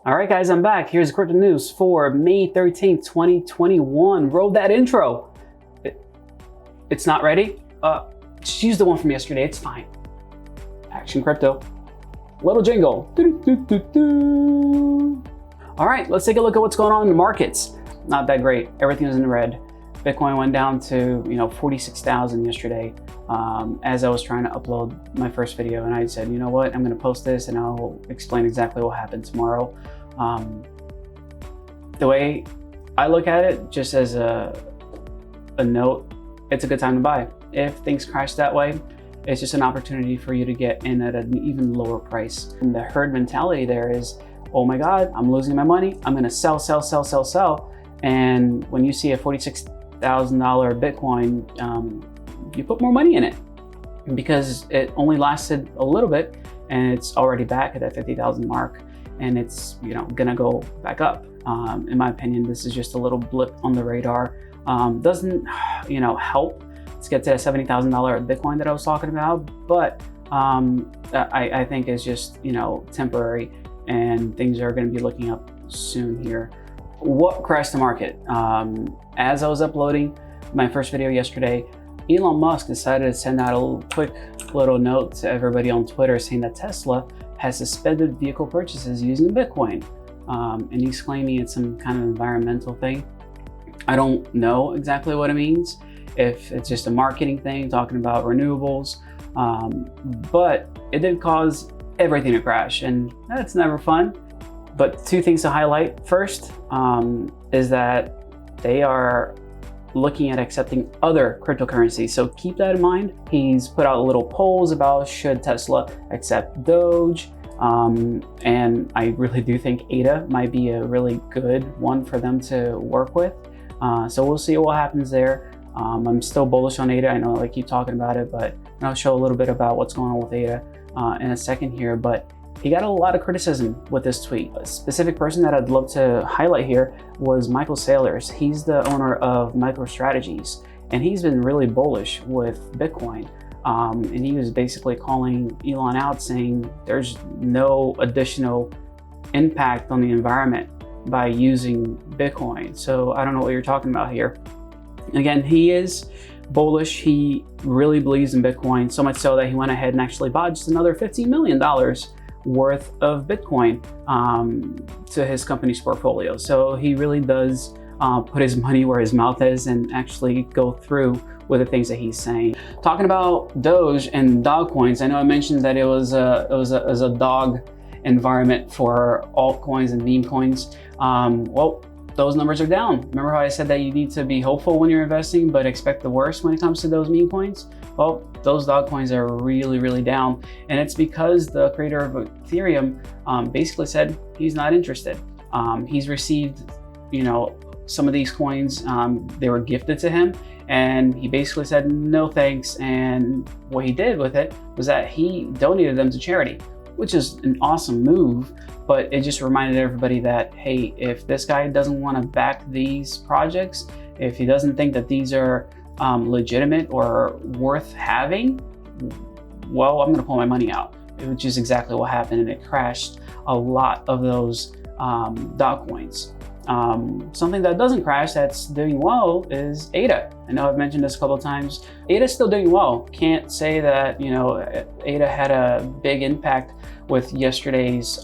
All right, guys, I'm back. Here's crypto news for May 13th, 2021. Roll that intro. It's not ready? Just use the one from yesterday. It's fine. Action Crypto. Little jingle. All right, let's take a look at what's going on in the markets. Not that great. Everything was in the red. Bitcoin went down to 46,000 yesterday. As I was trying to upload my first video, and I said, you know what, I'm going to post this and I'll explain exactly what happened tomorrow. The way I look at it, just as a note, it's a good time to buy. If things crash that way, it's just an opportunity for you to get in at an even lower price. And the herd mentality there is, oh my God, I'm losing my money. I'm going to sell. And when you see a $46,000 Bitcoin, you put more money in it because it only lasted a little bit and it's already back at that 50,000 mark, and it's gonna go back up. In my opinion, this is just a little blip on the radar. Doesn't help to get to that $70,000 Bitcoin that I was talking about, but I think it's just temporary, and things are going to be looking up soon here. What crashed the market? As I was uploading my first video yesterday, Elon Musk decided to send out a quick little note to everybody on Twitter saying that Tesla has suspended vehicle purchases using Bitcoin. And he's claiming it's some kind of environmental thing. I don't know exactly what it means, if it's just a marketing thing, talking about renewables, but it did cause everything to crash, and that's never fun. But two things to highlight. First is that they are looking at accepting other cryptocurrencies. So keep that in mind. He's put out little polls about should Tesla accept Doge. And I really do think ADA might be a really good one for them to work with. So we'll see what happens there. I'm still bullish on ADA. I know I keep talking about it, but I'll show a little bit about what's going on with ADA in a second here. But he got a lot of criticism with this tweet. A specific person that I'd love to highlight here was Michael Saylors. He's the owner of MicroStrategies, and he's been really bullish with Bitcoin. And he was basically calling Elon out, saying there's no additional impact on the environment by using Bitcoin. So I don't know what you're talking about here. Again, he is bullish. He really believes in Bitcoin, so much so that he went ahead and actually bought just another $15 million worth of Bitcoin to his company's portfolio. So he really does put his money where his mouth is and actually go through with the things that he's saying. Talking about Doge and Dogecoins, I know I mentioned that it was a dog environment for altcoins and meme coins. Well, those numbers are down. Remember how I said that you need to be hopeful when you're investing, but expect the worst when it comes to those meme coins? Well, those Dogecoins are really down, and it's because the creator of Ethereum basically said he's not interested. He's received, some of these coins, they were gifted to him, and he basically said no thanks. And what he did with it was that he donated them to charity, which is an awesome move. But it just reminded everybody that, hey, if this guy doesn't want to back these projects, if he doesn't think that these are legitimate or worth having, well, I'm going to pull my money out, which is exactly what happened. And it crashed a lot of those Dogecoins. Something that doesn't crash, that's doing well, is ADA. I know I've mentioned this a couple of times. ADA is still doing well. Can't say that ADA had a big impact with yesterday's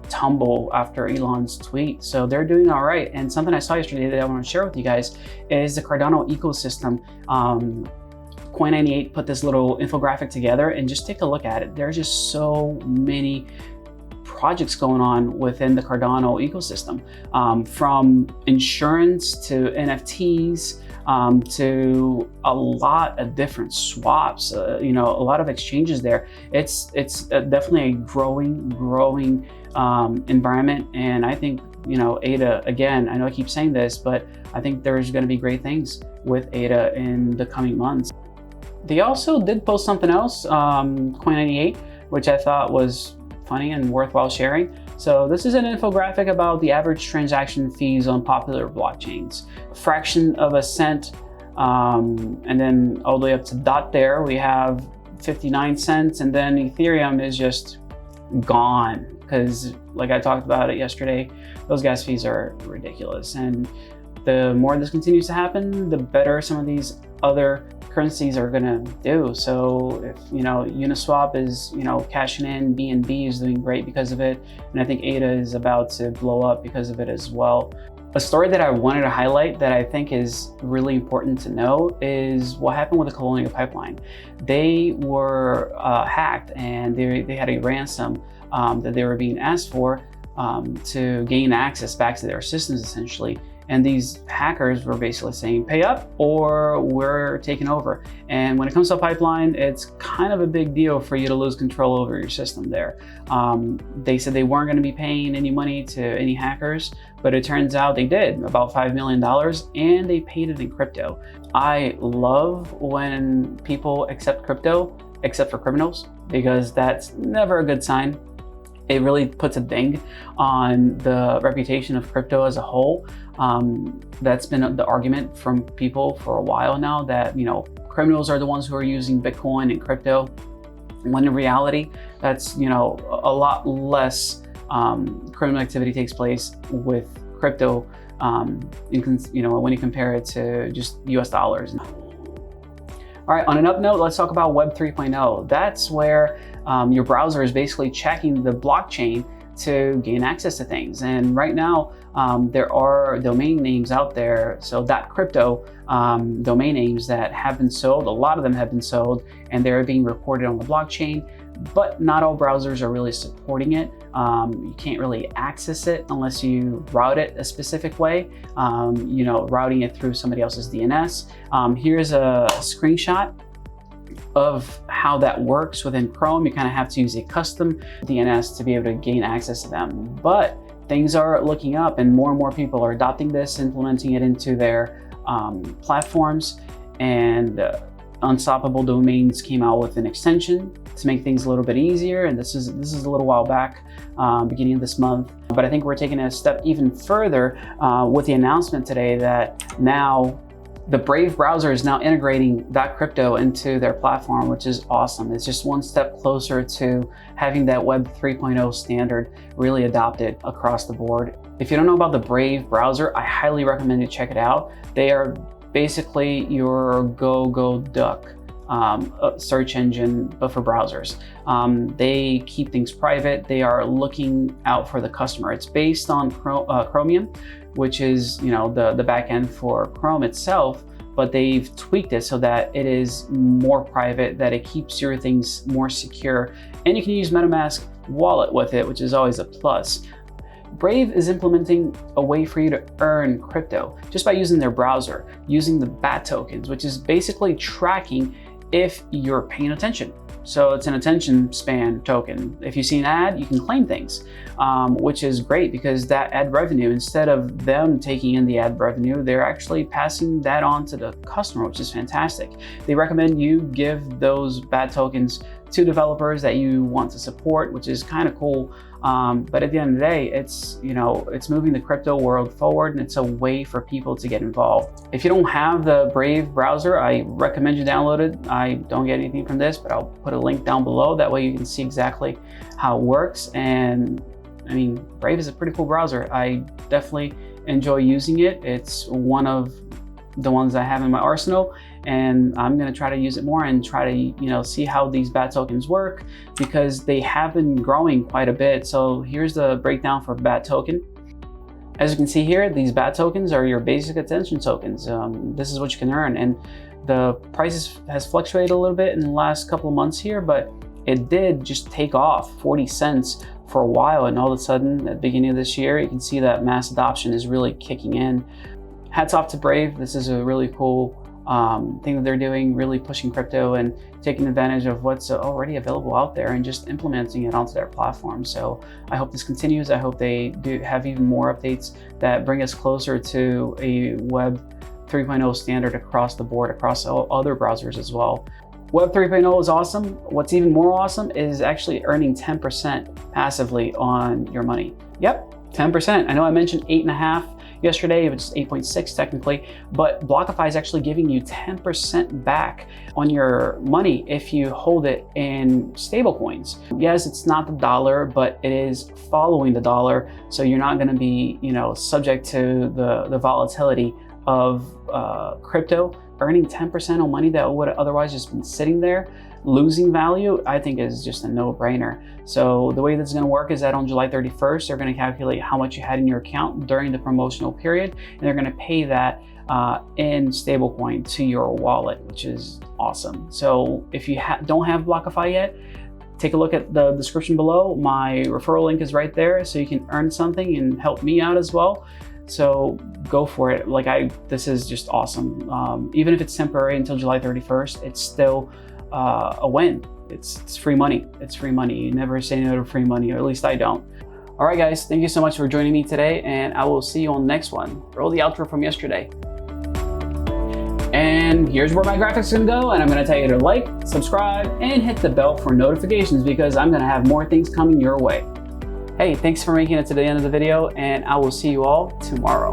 tumble after Elon's tweet. So they're doing all right. And something I saw yesterday that I want to share with you guys is the Cardano ecosystem. Coin98 put this little infographic together, and just take a look at it. There's just so many projects going on within the Cardano ecosystem, from insurance to NFTs, to a lot of different swaps, a lot of exchanges there. It's definitely a growing environment. And I think, ADA, again, I know I keep saying this, but I think there's going to be great things with ADA in the coming months. They also did post something else, Coin98, which I thought was funny and worthwhile sharing. So this is an infographic about the average transaction fees on popular blockchains. A fraction of a cent, and then all the way up to dot there, we have 59 cents, and then Ethereum is just gone, because like I talked about it yesterday, those gas fees are ridiculous. And the more this continues to happen, the better some of these other currencies are gonna do. So if Uniswap is cashing in, BNB is doing great because of it, and I think ADA is about to blow up because of it as well. A story that I wanted to highlight that I think is really important to know is what happened with the Colonial Pipeline. They were hacked, and they had a ransom that they were being asked for to gain access back to their systems, essentially. And these hackers were basically saying, pay up or we're taking over. And when it comes to a pipeline, it's kind of a big deal for you to lose control over your system there. They said they weren't going to be paying any money to any hackers, but it turns out they did, about $5 million, and they paid it in crypto. I love when people accept crypto, except for criminals, because that's never a good sign. It really puts a ding on the reputation of crypto as a whole. That's been the argument from people for a while now, that criminals are the ones who are using Bitcoin and crypto, when in reality, that's a lot less criminal activity takes place with crypto. When you compare it to just US dollars. All right, on an up note, let's talk about Web 3.0. That's where your browser is basically checking the blockchain to gain access to things. And right now, there are domain names out there, so .crypto domain names that have been sold. A lot of them have been sold, and they're being reported on the blockchain, but not all browsers are really supporting it. You can't really access it unless you route it a specific way, routing it through somebody else's DNS. Here's a screenshot of how that works within Chrome. You kind of have to use a custom DNS to be able to gain access to them. But things are looking up, and more people are adopting this, implementing it into their platforms. And Unstoppable Domains came out with an extension to make things a little bit easier, and this is a little while back, beginning of this month. But I think we're taking a step even further with the announcement today that now the Brave browser is now integrating .crypto into their platform, which is awesome. It's just one step closer to having that Web 3.0 standard really adopted across the board. If you don't know about the Brave browser, I highly recommend you check it out. They are basically your Duck search engine, but for browsers. They keep things private. They are looking out for the customer. It's based on Chromium, which is the back end for Chrome itself, but they've tweaked it so that it is more private, that it keeps your things more secure, and you can use MetaMask wallet with it, which is always a plus. Brave is implementing a way for you to earn crypto just by using their browser, using the BAT tokens, which is basically tracking if you're paying attention. So it's an attention span token. If you see an ad, you can claim things, which is great, because that ad revenue, instead of them taking in the ad revenue, they're actually passing that on to the customer, which is fantastic. They recommend you give those BAT tokens to developers that you want to support, which is kind of cool. But at the end of the day, it's moving the crypto world forward, and it's a way for people to get involved. If you don't have the Brave browser, I recommend you download it. I don't get anything from this, but I'll put a link down below. That way you can see exactly how it works. And I mean, Brave is a pretty cool browser. I definitely enjoy using it. It's one of the ones I have in my arsenal, and I'm going to try to use it more and try to see how these BAT tokens work, because they have been growing quite a bit. So here's the breakdown for BAT token. As you can see here, these BAT tokens are your basic attention tokens. This is what you can earn, and the price has fluctuated a little bit in the last couple of months here, but it did just take off 40 cents for a while, and all of a sudden at the beginning of this year, you can see that mass adoption is really kicking in. Hats off to Brave. This is a really cool thing that they're doing, really pushing crypto and taking advantage of what's already available out there and just implementing it onto their platform. So I hope this continues. I hope they do have even more updates that bring us closer to a Web 3.0 standard across the board, across all other browsers as well. Web 3.0 is awesome. What's even more awesome is actually earning 10% passively on your money. Yep, 10%. I know I mentioned 8.5 yesterday, which is 8.6 technically, but Blockfi is actually giving you 10% back on your money if you hold it in stablecoins. Yes, it's not the dollar, but it is following the dollar, so you're not going to be, subject to the volatility of crypto. Earning 10% on money that would have otherwise just been sitting there, losing value, I think is just a no-brainer. So the way this is going to work is that on July 31st, they're going to calculate how much you had in your account during the promotional period, and they're going to pay that in stablecoin to your wallet, which is awesome. So if you don't have Blockfi yet, take a look at the description below. My referral link is right there, so you can earn something and help me out as well. So go for it. This is just awesome. Even if it's temporary until July 31st, it's still a win. It's free money. It's free money. You never say no to free money, or at least I don't. All right, guys, thank you so much for joining me today, and I will see you on the next one. Roll the outro from yesterday. And here's where my graphics can go, and I'm gonna tell you to like, subscribe, and hit the bell for notifications because I'm gonna have more things coming your way. Hey, thanks for making it to the end of the video, and I will see you all tomorrow.